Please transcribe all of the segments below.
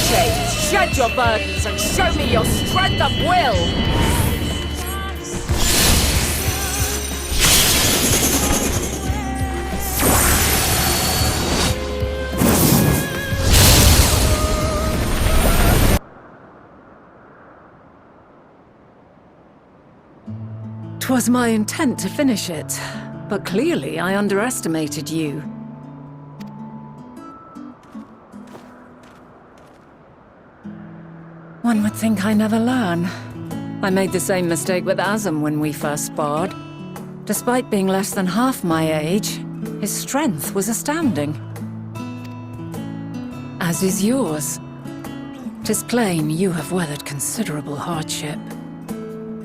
chains, shed your burdens, and show me your strength of will! 'Twas my intent to finish it, but clearly I underestimated you. One would think I never learn. I made the same mistake with Azam when we first sparred. Despite being less than half my age, his strength was astounding. As is yours. 'Tis plain you have weathered considerable hardship.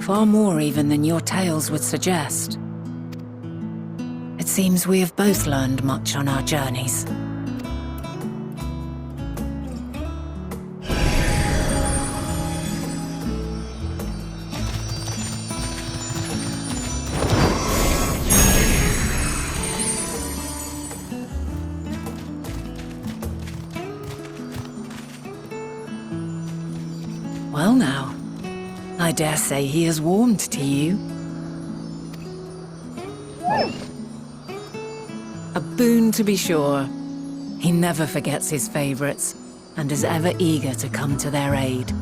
Far more even than your tales would suggest. It seems we have both learned much on our journeys. Well now, I dare say he has warmed to you. A boon to be sure. He never forgets his favorites, and is ever eager to come to their aid.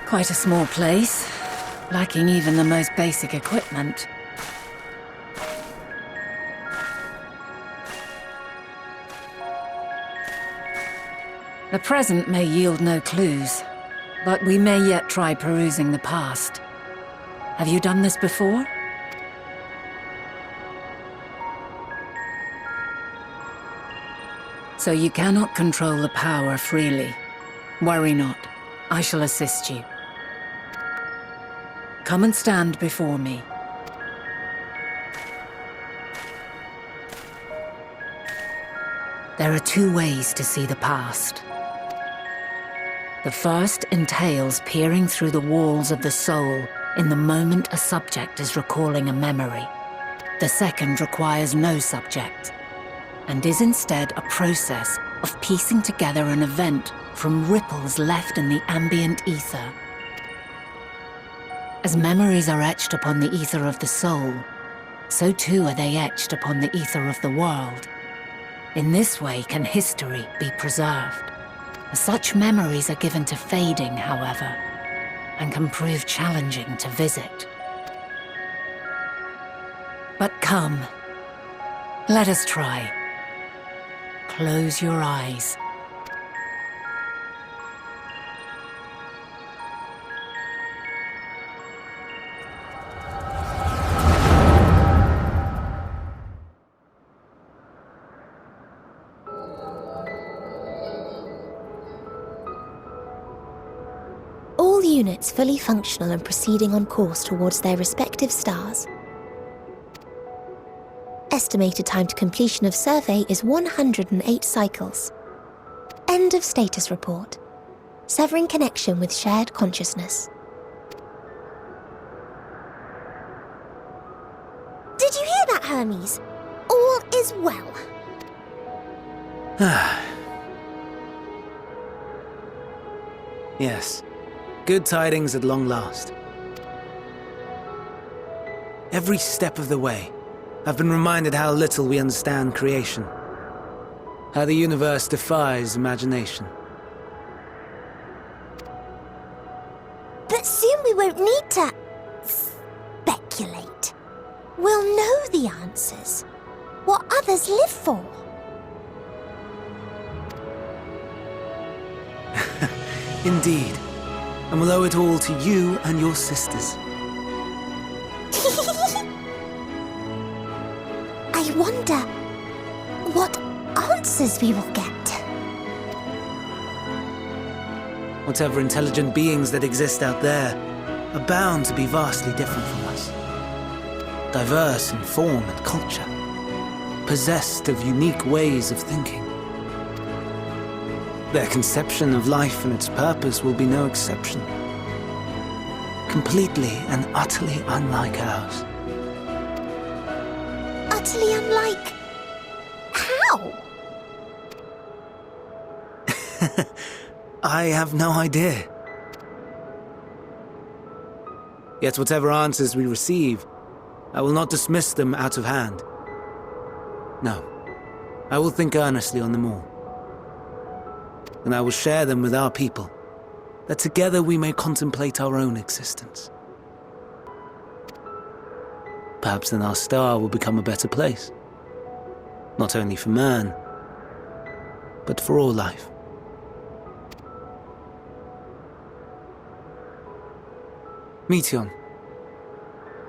Quite a small place, lacking even the most basic equipment. The present may yield no clues, but we may yet try perusing the past. Have you done this before? So you cannot control the power freely. Worry not, I shall assist you. Come and stand before me. There are two ways to see the past. The first entails peering through the walls of the soul in the moment a subject is recalling a memory. The second requires no subject, and is instead a process of piecing together an event from ripples left in the ambient ether. As memories are etched upon the ether of the soul, so too are they etched upon the ether of the world. In this way can history be preserved. Such memories are given to fading, however, and can prove challenging to visit. But come, let us try. Close your eyes. All units fully functional and proceeding on course towards their respective stars. Estimated time to completion of survey is 108 cycles. End of status report. Severing connection with shared consciousness. Did you hear that, Hermes? All is well. Yes. Good tidings at long last. Every step of the way, I've been reminded how little we understand creation. How the universe defies imagination. But soon we won't need to speculate. We'll know the answers. What others live for. Indeed. And we'll owe it all to you and your sisters. I wonder what answers we will get. Whatever intelligent beings that exist out there are bound to be vastly different from us. Diverse in form and culture. possessed of unique ways of thinking. Their conception of life and its purpose will be no exception. Completely and utterly unlike ours. Utterly unlike... how? I have no idea. Yet whatever answers we receive, I will not dismiss them out of hand. No, I will think earnestly on them all. And I will share them with our people, that together we may contemplate our own existence. Perhaps then our star will become a better place. Not only for man, but for all life. Meteon,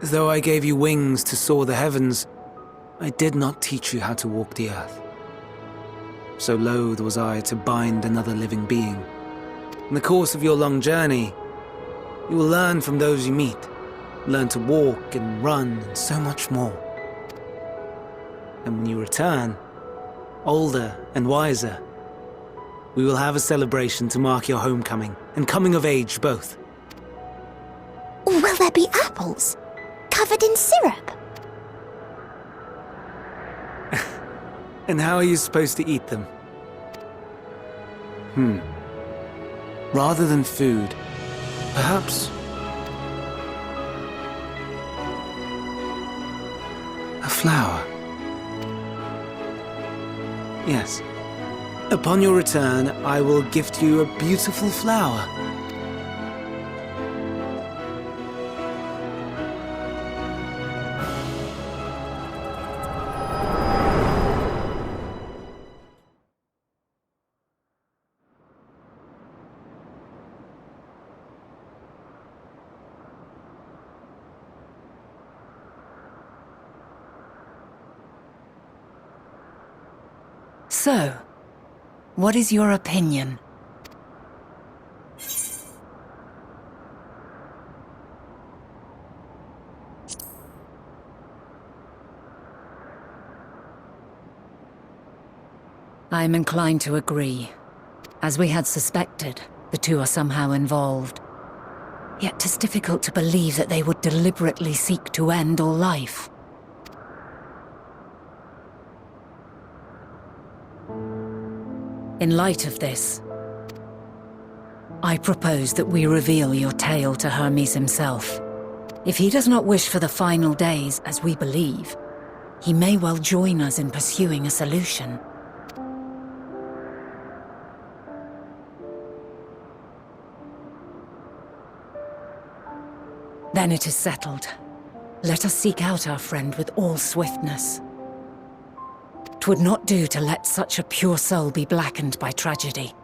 though I gave you wings to soar the heavens, I did not teach you how to walk the earth. So loath was I to bind another living being. In the course of your long journey, you will learn from those you meet, learn to walk and run and so much more. And when you return, older and wiser, we will have a celebration to mark your homecoming and coming of age both. Will there be apples? Covered in syrup? And how are you supposed to eat them? Rather than food, perhaps... a flower. Yes. Upon your return, I will gift you a beautiful flower. So, what is your opinion? I am inclined to agree. As we had suspected, the two are somehow involved. Yet 'tis difficult to believe that they would deliberately seek to end all life. In light of this, I propose that we reveal your tale to Hermes himself. If he does not wish for the final days, as we believe, he may well join us in pursuing a solution. Then it is settled. Let us seek out our friend with all swiftness. 'Twould not do to let such a pure soul be blackened by tragedy.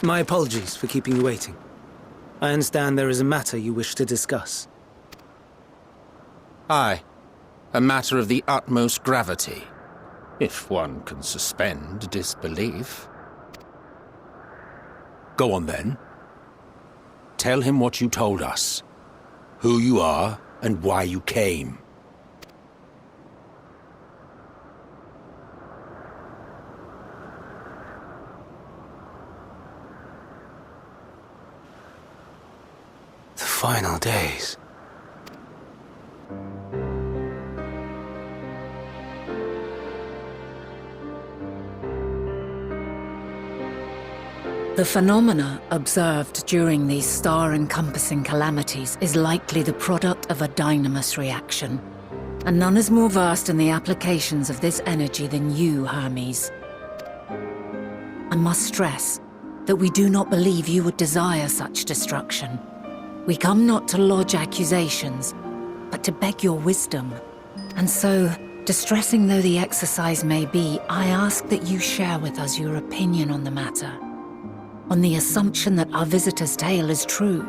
My apologies for keeping you waiting. I understand there is a matter you wish to discuss. Aye. A matter of the utmost gravity. If one can suspend disbelief. Go on then. Tell him what you told us. Who you are and why you came. The final days. The phenomena observed during these star-encompassing calamities is likely the product of a dynamis reaction, and none is more versed in the applications of this energy than you, Hermes. I must stress that we do not believe you would desire such destruction. We come not to lodge accusations, but to beg your wisdom. And so, distressing though the exercise may be, I ask that you share with us your opinion on the matter. on the assumption that our visitor's tale is true.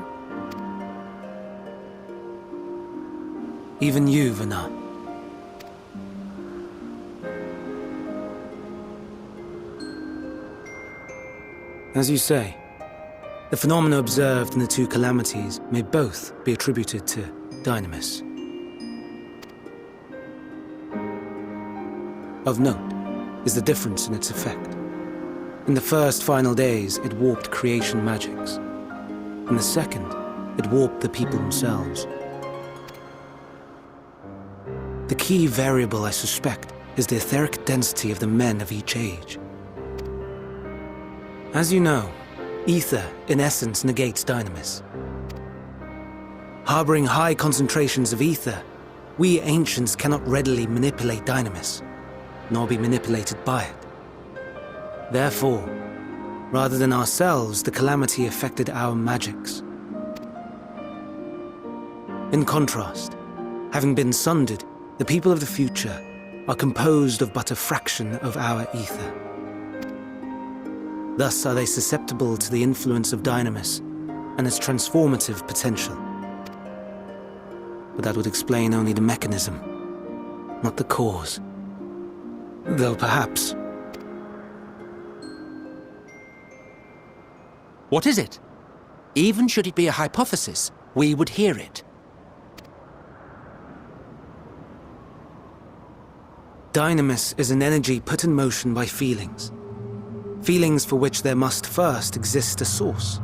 Even you, Vana. As you say, the phenomena observed in the two calamities may both be attributed to Dynamis. Of note is the difference in its effect. In the first final days, it warped creation magics. In the second, it warped the people themselves. The key variable, I suspect, is the etheric density of the men of each age. As you know, ether, in essence, negates Dynamis. Harboring high concentrations of ether, we ancients cannot readily manipulate Dynamis, nor be manipulated by it. Therefore, rather than ourselves, the calamity affected our magics. In contrast, having been sundered, the people of the future are composed of but a fraction of our ether. Thus are they susceptible to the influence of Dynamis and its transformative potential. But that would explain only the mechanism, not the cause. Though perhaps... What is it? Even should it be a hypothesis, we would hear it. Dynamis is an energy put in motion by feelings. Feelings for which there must first exist a source.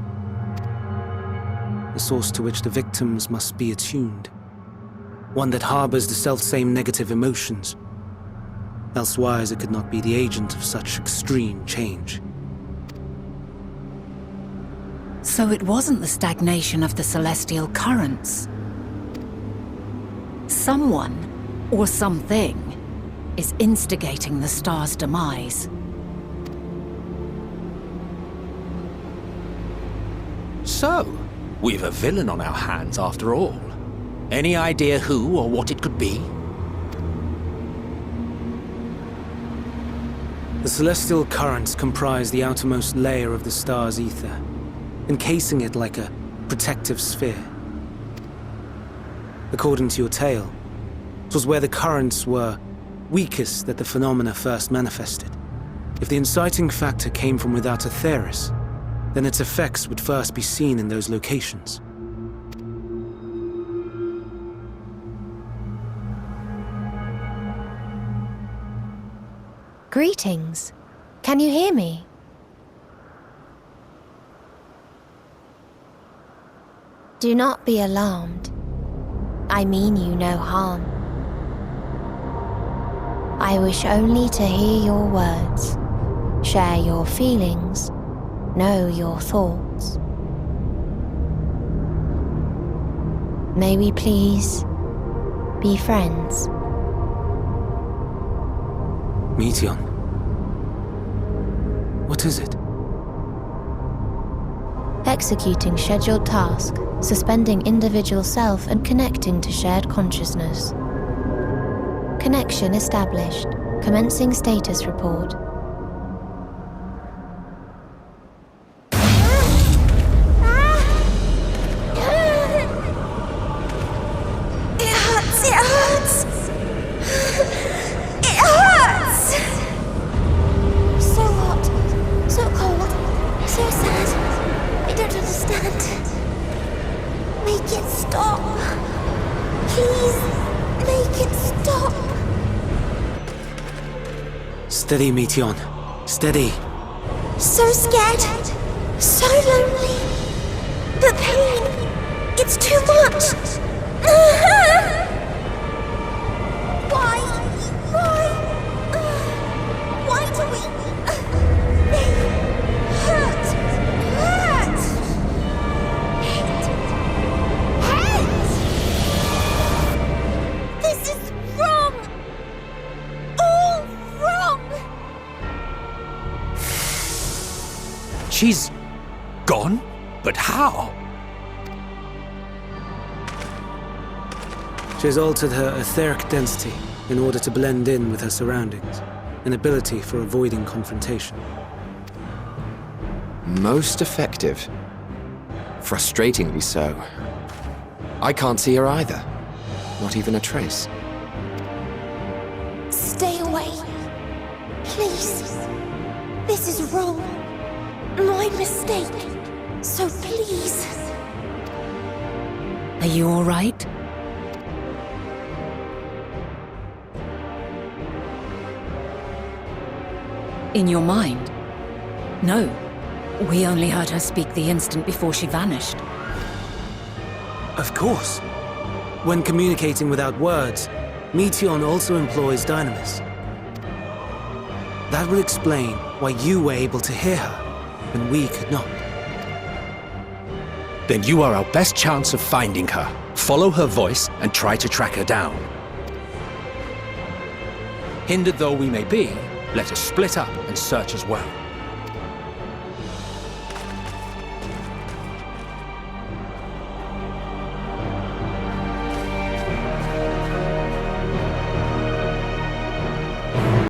A source to which the victims must be attuned. One that harbors the selfsame negative emotions. Elsewise it could not be the agent of such extreme change. So it wasn't the stagnation of the celestial currents. Someone, or something, is instigating the star's demise. So, we've a villain on our hands after all. Any idea who or what it could be? The celestial currents comprise the outermost layer of the star's ether, encasing it like a protective sphere. According to your tale, it was where the currents were weakest that the phenomena first manifested. If the inciting factor came from without Aetheris, then its effects would first be seen in those locations. Greetings. Can you hear me? Do not be alarmed. I mean you no harm. I wish only to hear your words, share your feelings, know your thoughts. May we please be friends? Meteion. What is it? Executing scheduled task, suspending individual self and connecting to shared consciousness. Connection established. Commencing status report. Steady, Meteion. Steady. So scared. So lonely. The pain. It's too much. Why? Why do we... They hurt. Hate. This is wrong. All wrong. She's gone? But how? She has altered her etheric density in order to blend in with her surroundings, an ability for avoiding confrontation. Most effective. Frustratingly so. I can't see her either. Not even a trace. Stay away. Please. This is wrong. My mistake. So please. Are you all right? In your mind? No. We only heard her speak the instant before she vanished. Of course. When communicating without words, Meteion also employs dynamis. That will explain why you were able to hear her, when we could not. Then you are our best chance of finding her. Follow her voice and try to track her down. Hindered though we may be, let us split up and search as well.